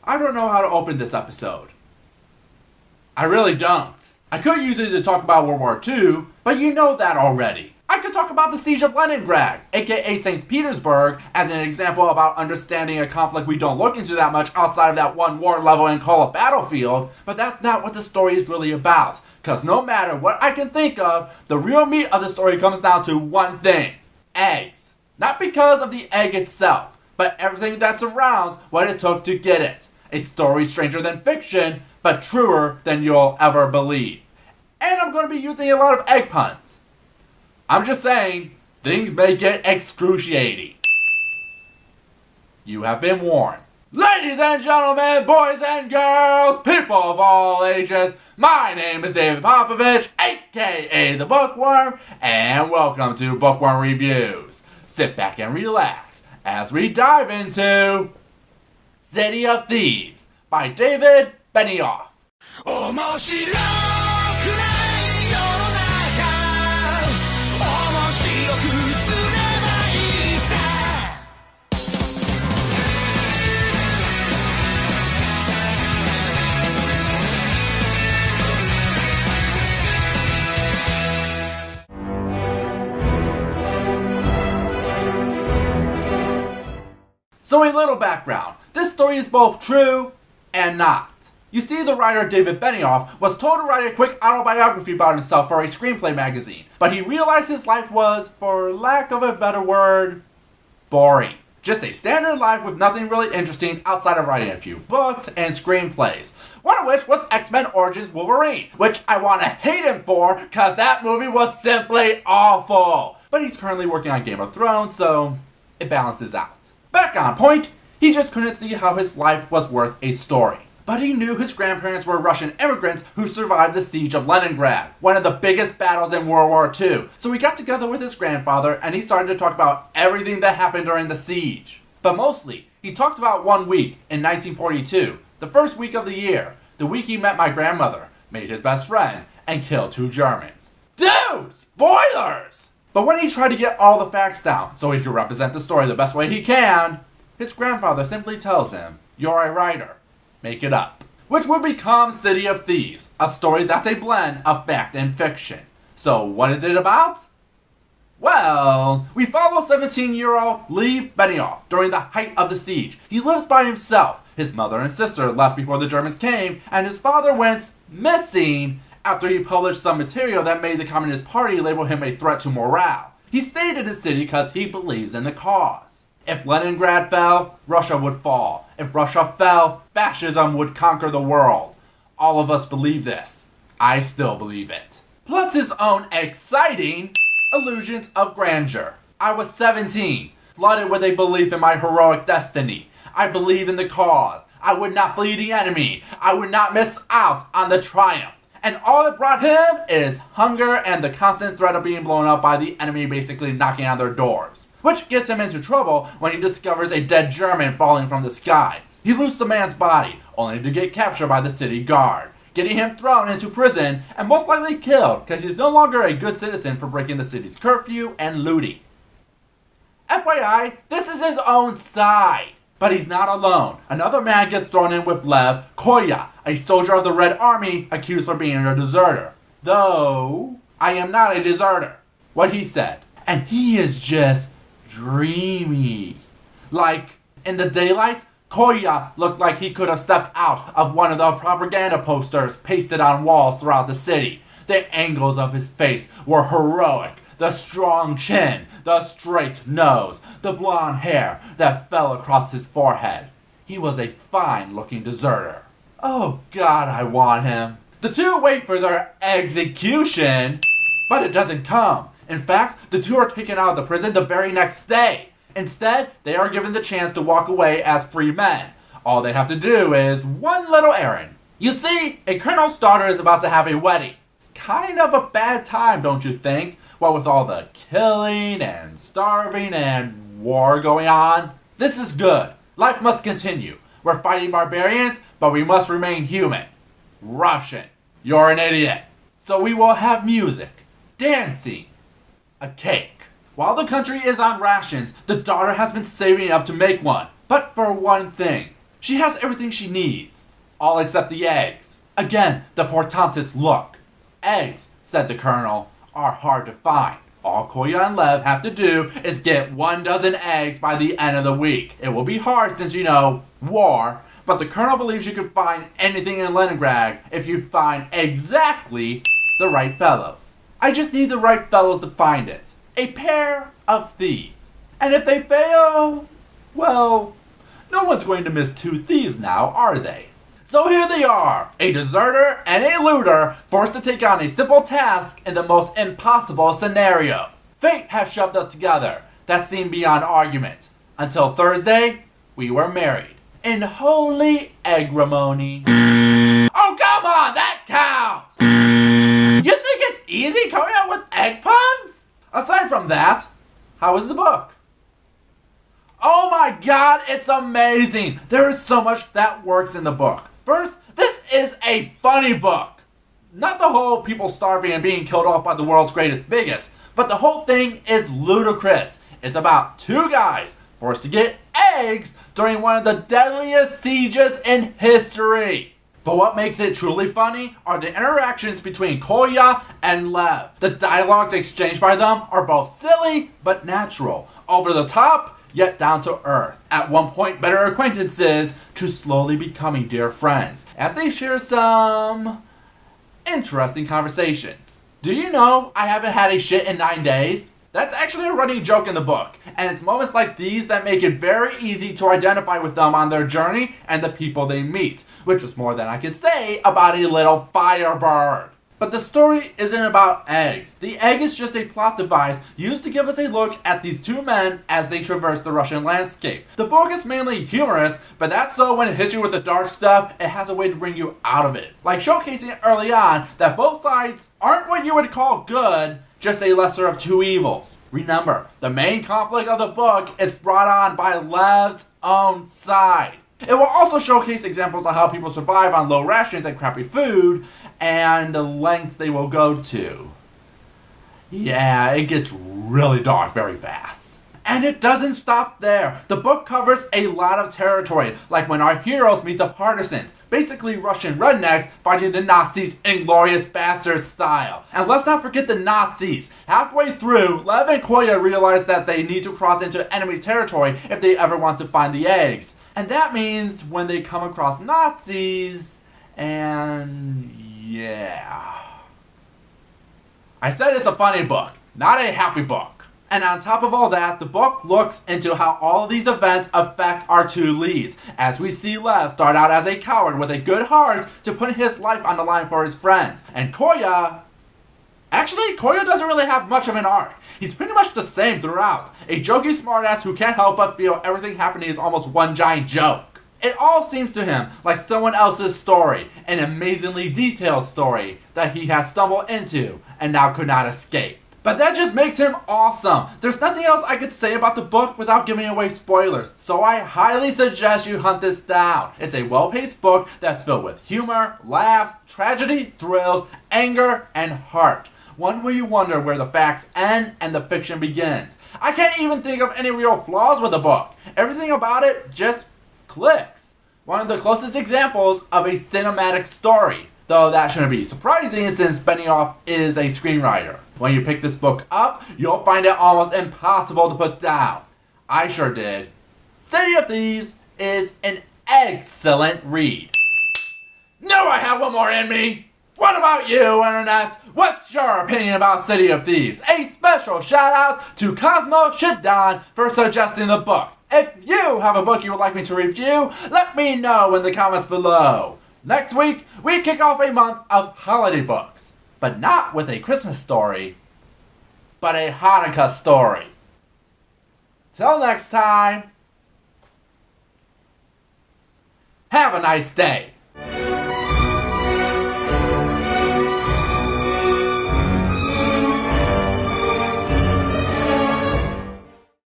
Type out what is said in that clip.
I don't know how to open this episode. I really don't. I could use it to talk about World War II, but you know that already. I could talk about the Siege of Leningrad, aka St. Petersburg, as an example about understanding a conflict we don't look into that much outside of that one war level and call a battlefield, but that's not what the story is really about. Cause no matter what I can think of, the real meat of the story comes down to one thing. Eggs. Not because of the egg itself, but everything that surrounds what it took to get it. A story stranger than fiction, but truer than you'll ever believe. And I'm going to be using a lot of egg puns. I'm just saying, things may get excruciating. You have been warned. Ladies and gentlemen, boys and girls, people of all ages, my name is David Popovich, aka the Bookworm, and welcome to Bookworm Reviews. Sit back and relax as we dive into City of Thieves by David Benioff. So a little background. This story is both true and not. You see, the writer David Benioff was told to write a quick autobiography about himself for a screenplay magazine, but he realized his life was, for lack of a better word, boring. Just a standard life with nothing really interesting outside of writing a few books and screenplays. One of which was X-Men Origins Wolverine, which I want to hate him for cause that movie was simply awful. But he's currently working on Game of Thrones, so it balances out. Back on point, he just couldn't see how his life was worth a story. But he knew his grandparents were Russian immigrants who survived the Siege of Leningrad, one of the biggest battles in World War II. So he got together with his grandfather and he started to talk about everything that happened during the siege. But mostly, he talked about 1 week in 1942, the first week of the year, the week he met my grandmother, made his best friend, and killed 2 Germans. Dude! Spoilers! But when he tried to get all the facts down so he could represent the story the best way he can, his grandfather simply tells him, "You're a writer. Make it up." Which would become City of Thieves, a story that's a blend of fact and fiction. So what is it about? Well, we follow 17-year-old Lee Benioff during the height of the siege. He lives by himself. His mother and sister left before the Germans came, and his father went missing after he published some material that made the Communist Party label him a threat to morale. He stayed in his city because he believes in the cause. If Leningrad fell, Russia would fall. If Russia fell, fascism would conquer the world. All of us believe this. I still believe it. Plus his own exciting illusions of grandeur. I was 17, flooded with a belief in my heroic destiny. I believe in the cause. I would not flee the enemy. I would not miss out on the triumph. And all it brought him is hunger and the constant threat of being blown up by the enemy basically knocking on their doors. Which gets him into trouble when he discovers a dead German falling from the sky. He loots the man's body, only to get captured by the city guard, getting him thrown into prison and most likely killed because he's no longer a good citizen for breaking the city's curfew and looting. FYI, this is his own side. But he's not alone. Another man gets thrown in with Lev Koya, a soldier of the Red Army accused for being a deserter. Though, I am not a deserter. What he said. And he is just dreamy. Like, in the daylight, Koya looked like he could have stepped out of one of the propaganda posters pasted on walls throughout the city. The angles of his face were heroic. The strong chin, the straight nose, the blonde hair that fell across his forehead. He was a fine-looking deserter. Oh God, I want him. The two wait for their execution, but it doesn't come. In fact, the two are taken out of the prison the very next day. Instead, they are given the chance to walk away as free men. All they have to do is one little errand. You see, a colonel's daughter is about to have a wedding. Kind of a bad time, don't you think? What with all the killing and starving and war going on. This is good. Life must continue. We're fighting barbarians, but we must remain human. Russian, you're an idiot. So we will have music, dancing, a cake. While the country is on rations, the daughter has been saving up to make one. But for one thing, She has everything she needs, all except the eggs. Again, the portentous look. Eggs, said the Colonel, are hard to find. All Koya and Lev have to do is get 1 dozen eggs by the end of the week. It will be hard since, war, but the Colonel believes you can find anything in Leningrad if you find exactly the right fellows. I just need the right fellows to find it. A pair of thieves. And if they fail, well, no one's going to miss 2 thieves now, are they? So here they are, a deserter and a looter forced to take on a simple task in the most impossible scenario. Fate has shoved us together. That seemed beyond argument. Until Thursday, we were married. In holy egg-ramoni. Oh, come on, that counts! You think it's easy coming up with egg puns? Aside from that, how is the book? Oh my god, it's amazing! There is so much that works in the book. First, this is a funny book. Not the whole people starving and being killed off by the world's greatest bigots, but the whole thing is ludicrous. It's about 2 guys forced to get eggs during one of the deadliest sieges in history. But what makes it truly funny are the interactions between Kolya and Lev. The dialogues exchanged by them are both silly but natural, over the top yet down to earth. At one point better acquaintances to slowly becoming dear friends as they share some interesting conversations. Do you know I haven't had a shit in 9 days? That's actually a running joke in the book, and it's moments like these that make it very easy to identify with them on their journey and the people they meet, which is more than I could say about a little firebird. But the story isn't about eggs. The egg is just a plot device used to give us a look at these 2 men as they traverse the Russian landscape. The book is mainly humorous, but that's so when it hits you with the dark stuff, it has a way to bring you out of it. Like showcasing early on that both sides aren't what you would call good, just a lesser of 2 evils. Remember, the main conflict of the book is brought on by Lev's own side. It will also showcase examples of how people survive on low rations and crappy food, and the lengths they will go to. Yeah, it gets really dark very fast. And it doesn't stop there. The book covers a lot of territory, like when our heroes meet the partisans, basically Russian rednecks fighting the Nazis in Glorious Bastard style. And let's not forget the Nazis. Halfway through, Lev and Kolya realize that they need to cross into enemy territory if they ever want to find the eggs. And that means when they come across Nazis, and yeah. I said it's a funny book, not a happy book. And on top of all that, the book looks into how all of these events affect our 2 leads, as we see Lev start out as a coward with a good heart to put his life on the line for his friends. And Kolya doesn't really have much of an arc. He's pretty much the same throughout. A jokey smartass who can't help but feel everything happening is almost one giant joke. It all seems to him like someone else's story, an amazingly detailed story that he has stumbled into and now could not escape. But that just makes him awesome. There's nothing else I could say about the book without giving away spoilers, so I highly suggest you hunt this down. It's a well-paced book that's filled with humor, laughs, tragedy, thrills, anger, and heart. One where you wonder where the facts end and the fiction begins. I can't even think of any real flaws with the book. Everything about it just clicks. One of the closest examples of a cinematic story. Though that shouldn't be surprising since Benioff is a screenwriter. When you pick this book up, you'll find it almost impossible to put down. I sure did. City of Thieves is an excellent read. No, I have one more in me! What about you, Internet? What's your opinion about City of Thieves? A special shout out to Cosmo Shadon for suggesting the book. If you have a book you would like me to review, let me know in the comments below. Next week, we kick off a month of holiday books. But not with a Christmas story, but a Hanukkah story. Till next time, have a nice day.